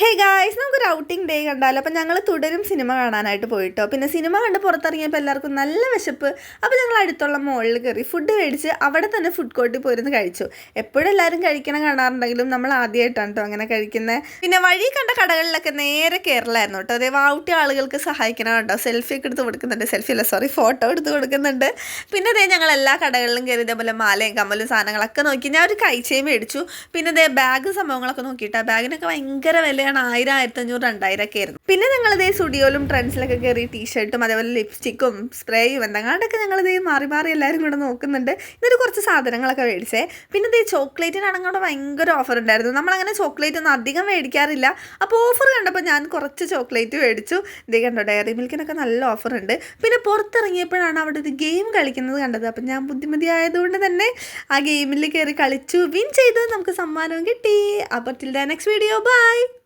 Hey guys, നമുക്കൊരു outing day കണ്ടാലോ. അപ്പോൾ ഞങ്ങൾ തുടരും സിനിമ കാണാനായിട്ട് പോയിട്ടോ. പിന്നെ സിനിമ കണ്ട് പുറത്തിറങ്ങിയപ്പോൾ എല്ലാവർക്കും നല്ല വിശപ്പ്. അപ്പോൾ ഞങ്ങൾ അടുത്തുള്ള മോളിൽ കയറി ഫുഡ് മേടിച്ച് അവിടെ തന്നെ ഫുഡ് കോർട്ടിൽ പോയിരുന്ന് കഴിച്ചു. എപ്പോഴും എല്ലാവരും കഴിക്കണം കാണാറുണ്ടെങ്കിലും നമ്മൾ ആദ്യമായിട്ടാണ് കേട്ടോ അങ്ങനെ കഴിക്കുന്നത്. പിന്നെ വഴി കണ്ട കടകളിലൊക്കെ നേരെ കയറലായിരുന്നു കേട്ടോ. അതേ ഔട്ടി ആളുകൾക്ക് സഹായിക്കണം കേട്ടോ. സെൽഫി ഒക്കെ എടുത്ത് കൊടുക്കുന്നുണ്ട്. സെൽഫി അല്ല, സോറി, ഫോട്ടോ എടുത്ത് കൊടുക്കുന്നുണ്ട്. പിന്നെ അതേ ഞങ്ങൾ എല്ലാ കടകളിലും കയറി ഇതേപോലെ മാലയും കമ്മലും സാധനങ്ങളൊക്കെ നോക്കി. ഞാൻ ഒരു കൈച്ചയും മേടിച്ചു. പിന്നെ അതേ ബാഗ് സംഭവങ്ങളൊക്കെ നോക്കിയിട്ട് ആ ബാഗിനൊക്കെ ഭയങ്കര വിലയാണ്. 1000, 1500, 2000 ഒക്കെ ആയിരുന്നു. പിന്നെ ഞങ്ങളിതേ സ്റ്റുഡിയോയിലും ട്രെൻഡ്സിലൊക്കെ കയറി ടീഷർട്ടും അതേപോലെ ലിപ്സ്റ്റിക്കും സ്പ്രേയും എന്തെങ്ങാണ്ടൊക്കെ ഞങ്ങളിതേ മാറി മാറി എല്ലാവരും കൂടെ നോക്കുന്നുണ്ട്. ഇതൊരു കുറച്ച് സാധനങ്ങളൊക്കെ മേടിച്ചേ. പിന്നെ ഇതേ ചോക്ലേറ്റിനാണെങ്കിൽ അവിടെ ഭയങ്കര ഓഫർ ഉണ്ടായിരുന്നു. നമ്മളങ്ങനെ ചോക്ലേറ്റ് ഒന്നും അധികം മേടിക്കാറില്ല. അപ്പോൾ ഓഫർ കണ്ടപ്പോൾ ഞാൻ കുറച്ച് ചോക്ലേറ്റ് മേടിച്ചു. ഇതേ കണ്ടോ, ഡയറി മിൽക്കിനൊക്കെ നല്ല ഓഫർ ഉണ്ട്. പിന്നെ പുറത്തിറങ്ങിയപ്പോഴാണ് അവിടെ ഒരു ഗെയിം കളിക്കുന്നത് കണ്ടത്. അപ്പം ഞാൻ ബുദ്ധിമതി ആയതുകൊണ്ട് തന്നെ ആ ഗെയിമിൽ കയറി കളിച്ചു, വിൻ ചെയ്തു. നമുക്ക് സമ്മാനവും കിട്ടി. അപ്പോൾ till the next video, by.